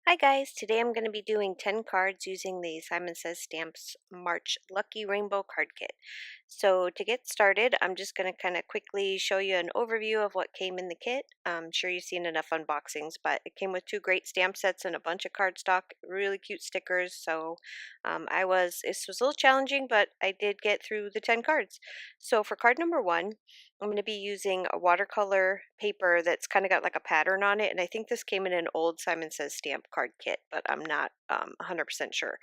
Hi guys, today I'm going to be doing 10 cards using the Simon Says Stamps March Lucky Rainbow Card Kit. So to get started, I'm just going to kind of quickly show you an overview of what came in the kit. I'm sure you've seen enough unboxings, but it came with two great stamp sets and a bunch of cardstock, really cute stickers. So this was a little challenging, but I did get through the 10 cards. So for card number one, I'm going to be using a watercolor paper that's kind of got like a pattern on it, and I think this came in an old Simon Says stamp card kit, but I'm not 100% sure.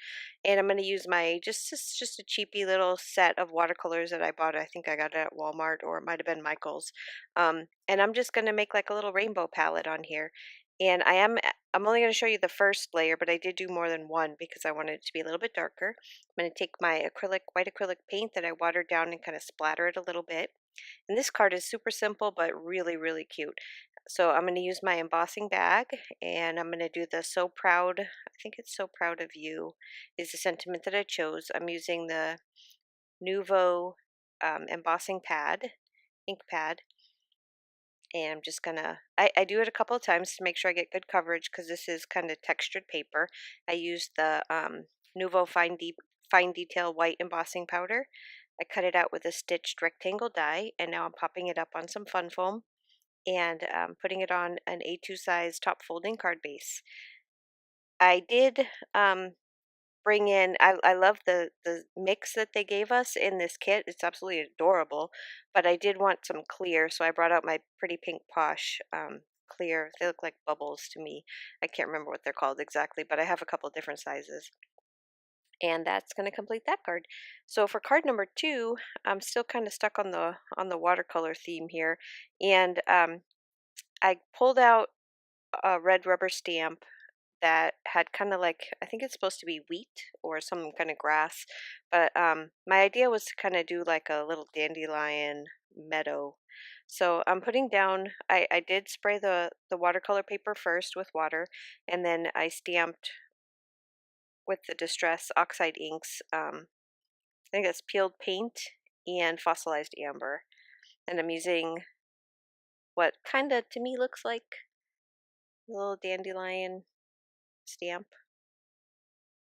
And I'm going to use my just a cheapy little set of watercolors that I bought. I think I got it at Walmart, or it might have been Michael's. And I'm just going to make like a little rainbow palette on here. And I'm only going to show you the first layer, but I did do more than one because I wanted it to be a little bit darker. I'm going to take my white acrylic paint that I watered down and kind of splatter it a little bit. And this card is super simple, but really, really cute. So I'm going to use my embossing bag, and I'm going to do the So Proud, I think it's So Proud of You is the sentiment that I chose. I'm using the Nuvo embossing pad, ink pad, and I'm just gonna, I do it a couple of times to make sure I get good coverage because this is kind of textured paper. I used the Nuvo Fine Detail White Embossing Powder. I cut it out with a stitched rectangle die, and now I'm popping it up on some fun foam and putting it on an A2 size top folding card base. I did bring in, I love the mix that they gave us in this kit. It's absolutely adorable, but I did want some clear, so I brought out my Pretty Pink Posh clear. They look like bubbles to me. I can't remember what they're called exactly, but I have a couple different sizes. And that's going to complete that card. So for card number two, I'm still kind of stuck on the watercolor theme here, and I pulled out a red rubber stamp that had kind of like, I think it's supposed to be wheat or some kind of grass, but my idea was to kind of do like a little dandelion meadow. So I'm putting down, I did spray the watercolor paper first with water, and then I stamped with the Distress Oxide inks. I think that's peeled paint and fossilized amber. And I'm using what kind of to me looks like a little dandelion stamp.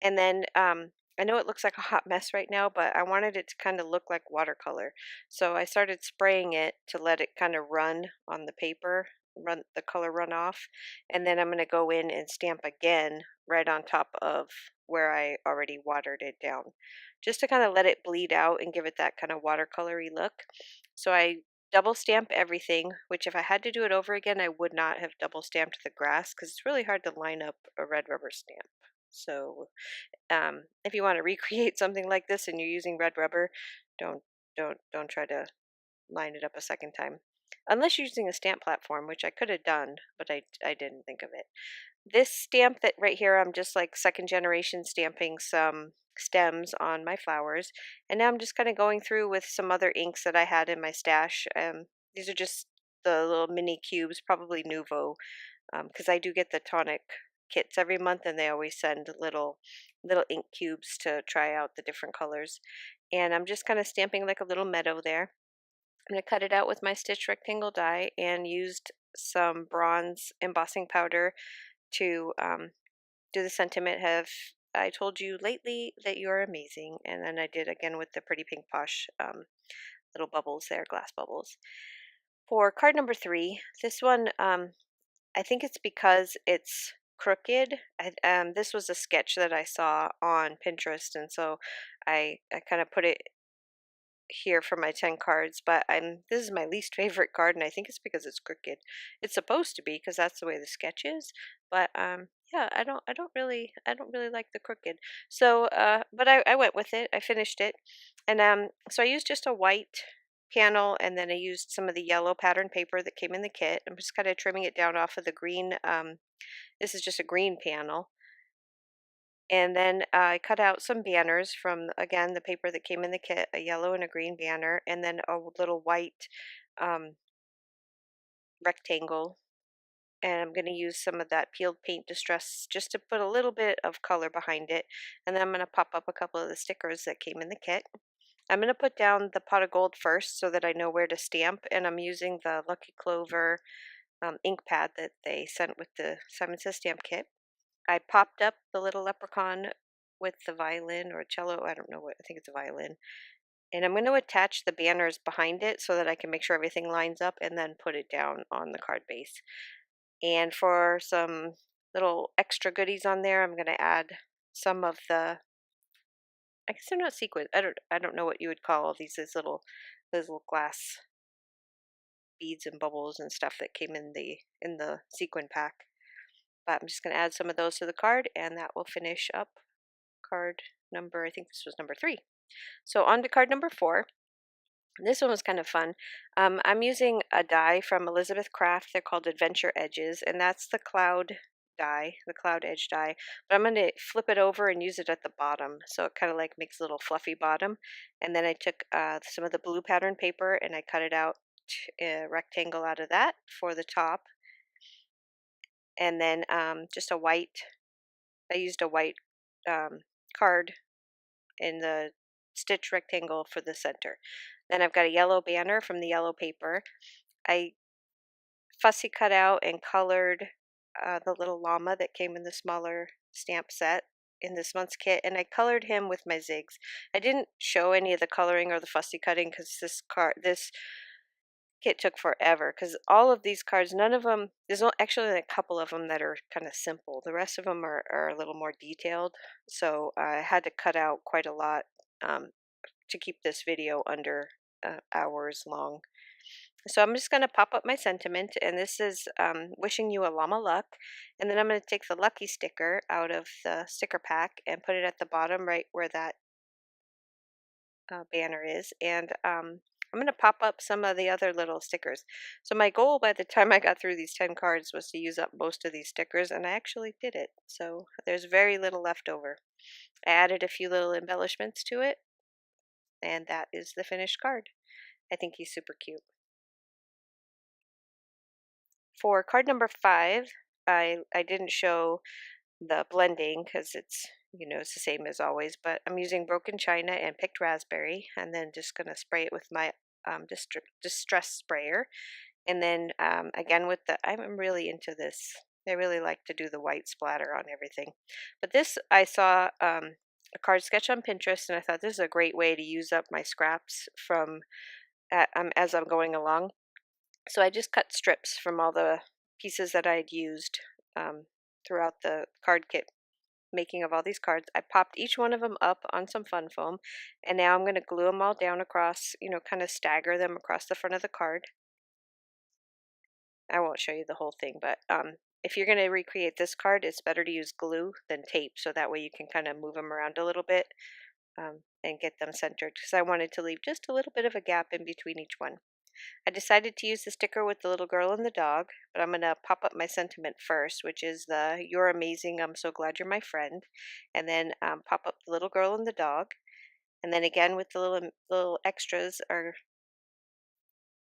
And then I know it looks like a hot mess right now, but I wanted it to kind of look like watercolor. So I started spraying it to let it kind of run on the paper, run the color run off. And then I'm going to go in and stamp again right on top of where I already watered it down, just to kind of let it bleed out and give it that kind of watercolory look. So I double stamp everything, which if I had to do it over again, I would not have double stamped the grass because it's really hard to line up a red rubber stamp. So if you want to recreate something like this and you're using red rubber, don't don't try to line it up a second time. Unless you're using a stamp platform, which I could have done, but I didn't think of it. This stamp that right here, I'm just like second generation stamping some stems on my flowers. And now I'm just kind of going through with some other inks that I had in my stash. These are just the little mini cubes, probably Nuvo, because I do get the tonic kits every month, and they always send little ink cubes to try out the different colors. And I'm just kind of stamping like a little meadow there. I'm going to cut it out with my stitch rectangle die and used some bronze embossing powder to do the sentiment. Have I told you lately that you're amazing? And then I did again with the Pretty Pink Posh little bubbles there, glass bubbles. For card number three, this one, I think it's because it's crooked. This was a sketch that I saw on Pinterest, and so I kind of put it here for my 10 cards, but this is my least favorite card, and I think it's because it's crooked. It's supposed to be because that's the way the sketch is, but yeah, I don't really like the crooked. So but I went with it. I finished it. And so I used just a white panel, and then I used some of the yellow pattern paper that came in the kit. I'm just kind of trimming it down off of the green. This is just a green panel. And then I cut out some banners from, again, the paper that came in the kit, a yellow and a green banner, and then a little white um, rectangle. And I'm going to use some of that peeled paint distress just to put a little bit of color behind it. And then I'm going to pop up a couple of the stickers that came in the kit. I'm going to put down the pot of gold first so that I know where to stamp. And I'm using the Lucky Clover ink pad that they sent with the Simon Says Stamp kit. I popped up the little leprechaun with the violin or cello, I don't know what, I think it's a violin. And I'm going to attach the banners behind it so that I can make sure everything lines up and then put it down on the card base. And for some little extra goodies on there, I'm going to add some of the, I guess they're not sequins. I don't know what you would call those little glass beads and bubbles and stuff that came in the sequin pack. But I'm just going to add some of those to the card, and that will finish up card number, I think this was number 3. So on to card number 4. This one was kind of fun. I'm using a die from Elizabeth Craft. They're called Adventure Edges, and that's the cloud die, the cloud edge die. But I'm going to flip it over and use it at the bottom, so it kind of like makes a little fluffy bottom. And then I took some of the blue pattern paper and I cut it out, a rectangle out of that for the top. And then just a white, I used a white card in the stitch rectangle for the center. Then I've got a yellow banner from the yellow paper. I fussy cut out and colored the little llama that came in the smaller stamp set in this month's kit, and I colored him with my zigs. I didn't show any of the coloring or the fussy cutting because this kit took forever, because all of these cards, none of them, there's actually a couple of them that are kind of simple. The rest of them are a little more detailed, so I had to cut out quite a lot to keep this video under hours long. So I'm just going to pop up my sentiment, and this is wishing you a llama luck. And then I'm going to take the lucky sticker out of the sticker pack and put it at the bottom right where that banner is. And I'm going to pop up some of the other little stickers. So my goal by the time I got through these 10 cards was to use up most of these stickers, and I actually did it. So there's very little left over. I added a few little embellishments to it, and that is the finished card. I think he's super cute. For card number 5, I didn't show the blending because it's the same as always, but I'm using broken china and picked raspberry, and then just going to spray it with my distress sprayer. And then again with I'm really into this. I really like to do the white splatter on everything. But this, I saw a card sketch on Pinterest, and I thought this is a great way to use up my scraps from as I'm going along. So I just cut strips from all the pieces that I had used throughout the card kit making of all these cards. I popped each one of them up on some fun foam, and now I'm going to glue them all down across, kind of stagger them across the front of the card. I won't show you the whole thing, but if you're going to recreate this card, it's better to use glue than tape, so that way you can kind of move them around a little bit and get them centered, because I wanted to leave just a little bit of a gap in between each one. I decided to use the sticker with the little girl and the dog, but I'm going to pop up my sentiment first, which is the "You're amazing, I'm so glad you're my friend," and then pop up the little girl and the dog, and then again with the little extras are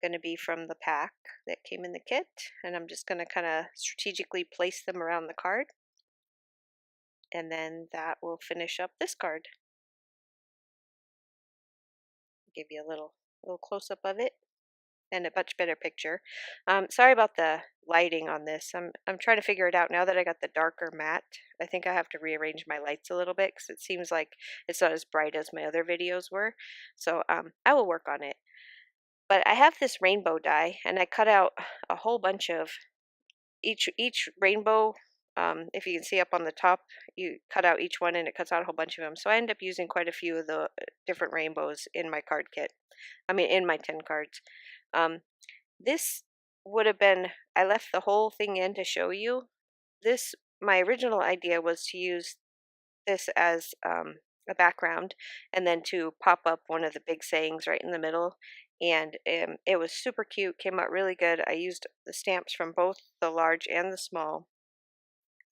going to be from the pack that came in the kit, and I'm just going to kind of strategically place them around the card, and then that will finish up this card. Give you a little close-up of it and a much better picture. Sorry about the lighting on this. I'm trying to figure it out now that I got the darker matte. I think I have to rearrange my lights a little bit because it seems like it's not as bright as my other videos were. So I will work on it. But I have this rainbow die, and I cut out a whole bunch of each rainbow. If you can see up on the top, you cut out each one and it cuts out a whole bunch of them. So I end up using quite a few of the different rainbows in my card kit. I mean, in my 10 cards. This would have been, I left the whole thing in to show you. My original idea was to use this as a background and then to pop up one of the big sayings right in the middle. And it was super cute, came out really good. I used the stamps from both the large and the small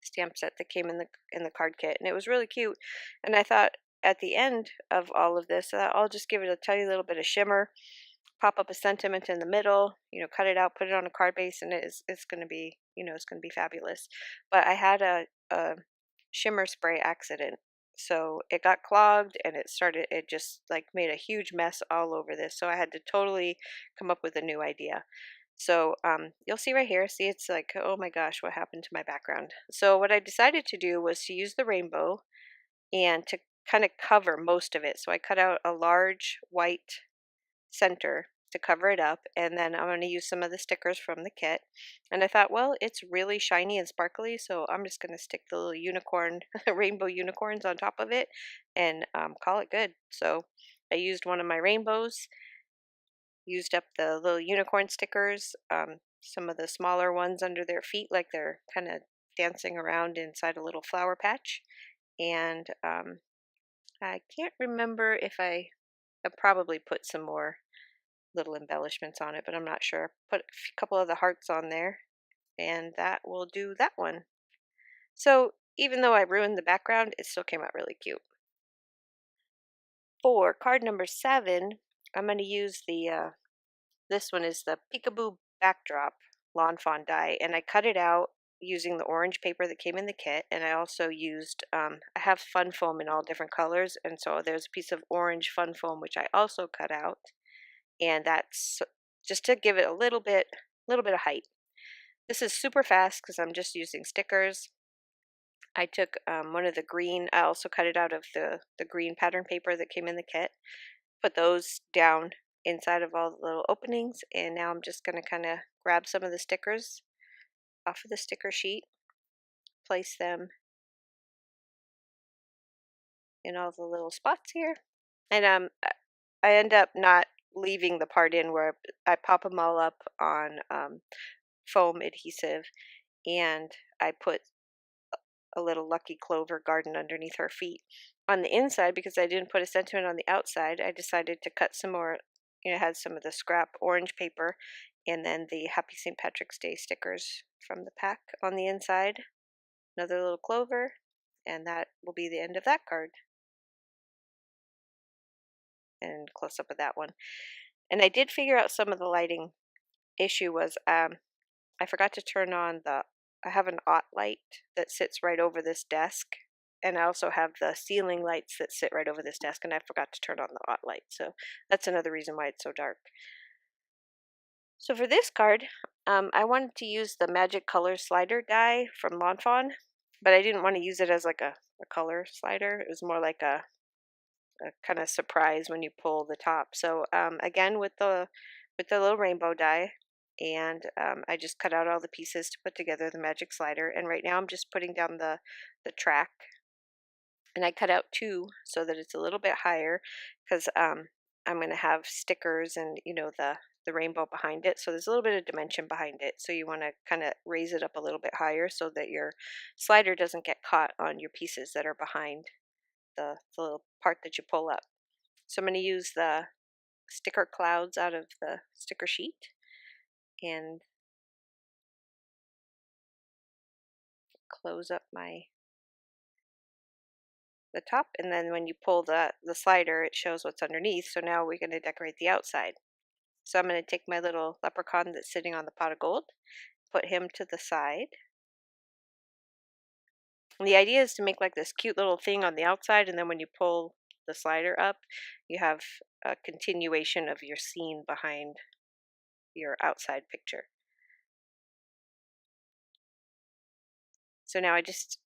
stamp set that came in the card kit, and it was really cute. And I thought at the end of all of this, I'll just give it a tiny little bit of shimmer, pop up a sentiment in the middle, cut it out, put it on a card base, and it's going to be, it's going to be fabulous. But I had a shimmer spray accident, so it got clogged and it just like made a huge mess all over this. So I had to totally come up with a new idea. So you'll see right here, see it's like, oh my gosh, what happened to my background? So what I decided to do was to use the rainbow and to kind of cover most of it. So I cut out a large white center to cover it up, and then I'm going to use some of the stickers from the kit. And I thought, well, it's really shiny and sparkly, so I'm just going to stick the little unicorn rainbow unicorns on top of it and call it good. So I used one of my rainbows, used up the little unicorn stickers, some of the smaller ones under their feet like they're kind of dancing around inside a little flower patch, and I can't remember if I probably put some more little embellishments on it, but I'm not sure. Put a couple of the hearts on there, and that will do that one. So even though I ruined the background, it still came out really cute. For card number 7, I'm going to use the, this one is the Peekaboo Backdrop Lawn Fawn die, and I cut it out using the orange paper that came in the kit, and I also used, I have fun foam in all different colors, and so there's a piece of orange fun foam which I also cut out, and that's just to give it a little bit of height. This is super fast because I'm just using stickers. I took one of the green, I also cut it out of the green pattern paper that came in the kit, put those down inside of all the little openings, and now I'm just going to kind of grab some of the stickers off of the sticker sheet, place them in all the little spots here, and I end up not leaving the part in where I pop them all up on foam adhesive, and I put a little lucky clover garden underneath her feet. On the inside, because I didn't put a sentiment on the outside, I decided to cut some more, had some of the scrap orange paper and then the Happy St. Patrick's Day stickers from the pack on the inside. Another little clover, and that will be the end of that card. And close up of that one. And I did figure out some of the lighting issue was I forgot to turn on I have an OT light that sits right over this desk, and I also have the ceiling lights that sit right over this desk, and I forgot to turn on the OT light, so that's another reason why it's so dark. So for this card, I wanted to use the Magic Color Slider die from Lawn Fawn, but I didn't want to use it as like a color slider. It was more like a kind of surprise when you pull the top. So again, with the little rainbow die, and I just cut out all the pieces to put together the magic slider, and right now I'm just putting down the track, and I cut out 2 so that it's a little bit higher because I'm going to have stickers and the rainbow behind it, so there's a little bit of dimension behind it, so you want to kind of raise it up a little bit higher so that your slider doesn't get caught on your pieces that are behind the little part that you pull up. So I'm going to use the sticker clouds out of the sticker sheet and close up the top, and then when you pull the slider it shows what's underneath. So now we're going to decorate the outside. So I'm going to take my little leprechaun that's sitting on the pot of gold, put him to the side. And the idea is to make like this cute little thing on the outside, and then when you pull the slider up you have a continuation of your scene behind your outside picture. So now I just,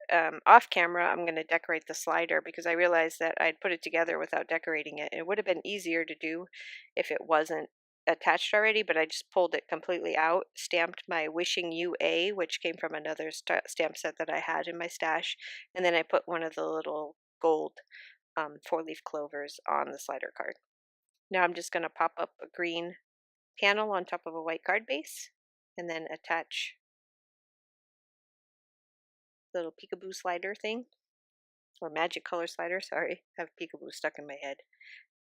off camera, I'm going to decorate the slider because I realized that I'd put it together without decorating it. It would have been easier to do if it wasn't attached already, but I just pulled it completely out, stamped my Wishing You A, which came from another stamp set that I had in my stash, and then I put one of the little gold 4-leaf clovers on the slider card. Now I'm just going to pop up a green panel on top of a white card base, and then attach little peekaboo slider thing, or magic color slider, sorry. I have peekaboo stuck in my head.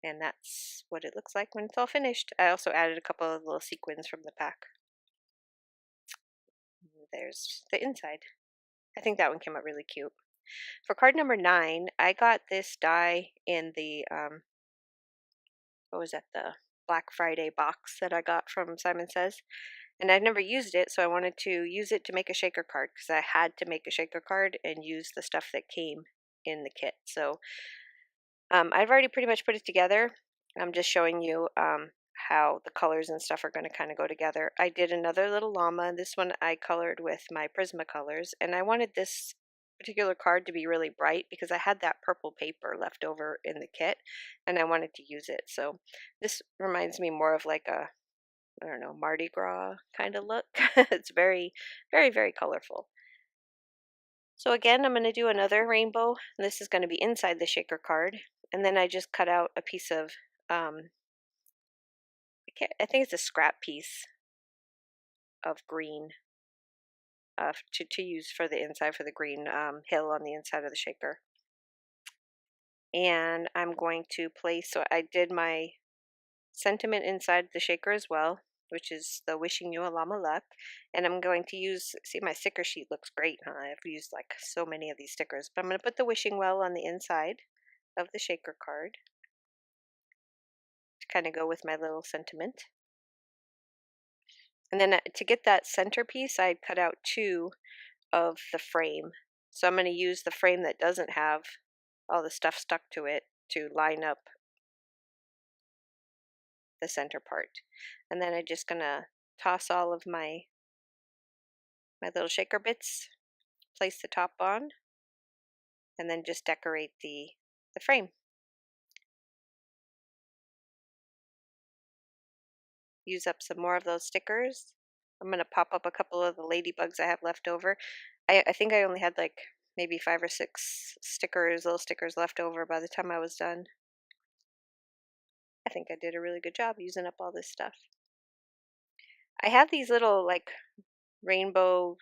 And that's what it looks like when it's all finished. I also added a couple of little sequins from the pack. There's the inside. I think that one came out really cute. For card number 9, I got this die in the, what was that, the Black Friday box that I got from Simon Says. And I've never used it, so I wanted to use it to make a shaker card because I had to make a shaker card and use the stuff that came in the kit. So I've already pretty much put it together. I'm just showing you how the colors and stuff are going to kind of go together. I did another little llama. This one I colored with my Prismacolors, and I wanted this particular card to be really bright because I had that purple paper left over in the kit and I wanted to use it. So this reminds me more of like a, I don't know, Mardi Gras kind of look. It's very, very, very colorful. So again, I'm going to do another rainbow. This is going to be inside the shaker card. And then I just cut out a piece of, I think it's a scrap piece of green to use for the inside, for the green hill on the inside of the shaker. And I'm going to place, so I did my sentiment inside the shaker as well, which is the wishing you a llama luck. And I'm going to use, see, my sticker sheet looks great, huh? I've used like so many of these stickers, but I'm going to put the wishing well on the inside of the shaker card to kind of go with my little sentiment. And then to get that centerpiece, I cut out 2 of the frame. So I'm going to use the frame that doesn't have all the stuff stuck to it to line up the center part. And then I'm just going to toss all of my little shaker bits, place the top on, and then just decorate the frame. Use up some more of those stickers. I'm going to pop up a couple of the ladybugs I have left over. I think I only had like maybe 5 or 6 stickers, little stickers left over by the time I was done. I think I did a really good job using up all this stuff. I have these little like rainbow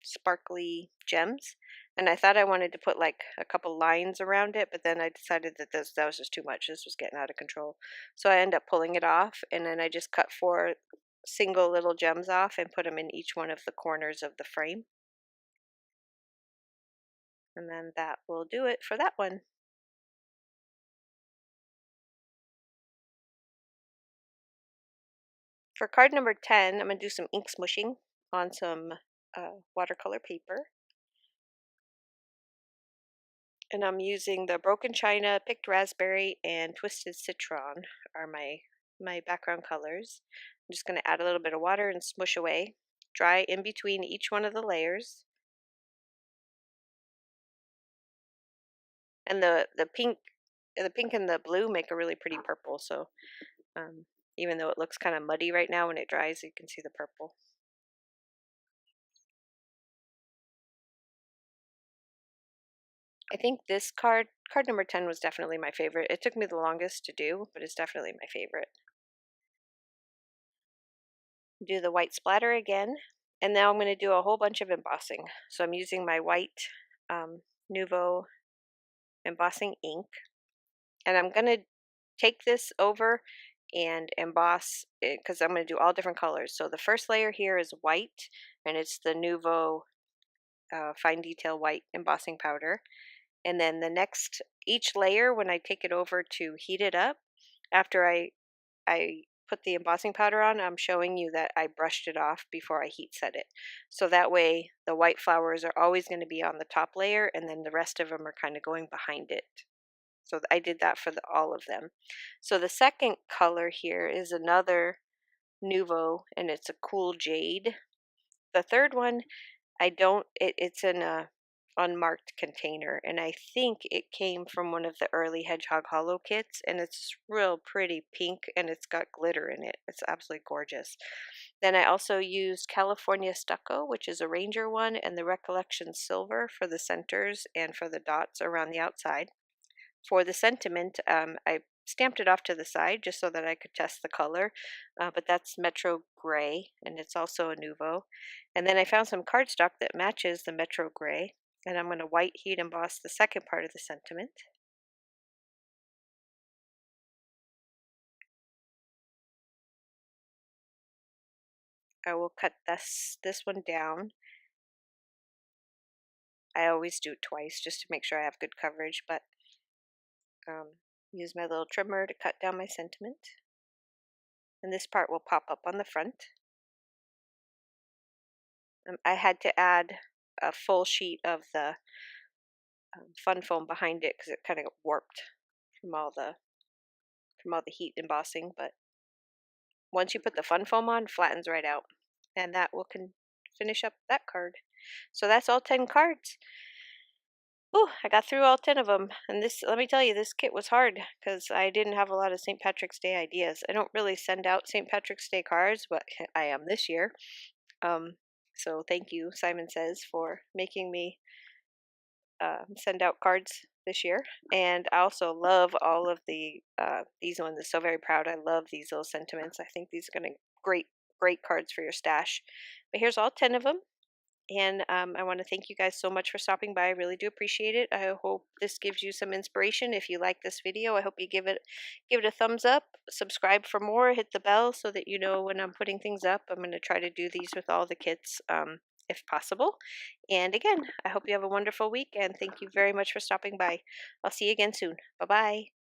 sparkly gems, and I thought I wanted to put like a couple lines around it, but then I decided that that was just too much. This was getting out of control. So I ended up pulling it off, and then I just cut 4 single little gems off and put them in each one of the corners of the frame. And then that will do it for that one. For card number 10, I'm going to do some ink smushing on some watercolor paper. And I'm using the Broken China, Picked Raspberry, and Twisted Citron are my background colors. I'm just going to add a little bit of water and smush away. Dry in between each one of the layers. And the pink and the blue make a really pretty purple, so even though it looks kind of muddy right now, when it dries you can see the purple. I think this card number 10 was definitely my favorite. It took me the longest to do, but it's definitely my favorite. Do the white splatter again, and now I'm going to do a whole bunch of embossing. So I'm using my white Nouveau embossing ink, and I'm going to take this over and emboss it because I'm going to do all different colors. So the first layer here is white, and it's the Nouveau fine detail white embossing powder. And then the next, each layer, when I take it over to heat it up, after I put the embossing powder on, I'm showing you that I brushed it off before I heat set it. So that way the white flowers are always going to be on the top layer, and then the rest of them are kind of going behind it. So I did that for all of them. So the second color here is another Nouveau, and it's a cool jade. The third one, it's in a unmarked container, and I think it came from one of the early Hedgehog Hollow kits, and it's real pretty pink, and it's got glitter in it. It's absolutely gorgeous. Then I also used California Stucco, which is a Ranger one, and the Recollection Silver for the centers and for the dots around the outside. For the sentiment, I stamped it off to the side just so that I could test the color, but that's Metro Gray, and it's also a Nouveau. And then I found some cardstock that matches the Metro Gray, and I'm going to white heat emboss the second part of the sentiment. I will cut this one down. I always do it twice just to make sure I have good coverage, but use my little trimmer to cut down my sentiment. And this part will pop up on the front. I had to add a full sheet of the fun foam behind it because it kind of got warped from all the heat embossing, but once you put the fun foam on, flattens right out. And that will finish up that card. So that's all 10 cards. Ooh, I got through all 10 of them. And this, let me tell you, this kit was hard because I didn't have a lot of St. Patrick's Day ideas. I don't really send out St. Patrick's Day cards, but I am this year. So thank you, Simon Says, for making me send out cards this year. And I also love all of these ones. I'm so very proud. I love these little sentiments. I think these are going to great cards for your stash. But here's all 10 of them. And I want to thank you guys so much for stopping by. I really do appreciate it. I hope this gives you some inspiration. If you like this video, I hope you give it a thumbs up, subscribe for more, hit the bell so that you know when I'm putting things up. I'm going to try to do these with all the kits if possible. And again, I hope you have a wonderful week, and thank you very much for stopping by. I'll see you again soon. Bye-bye.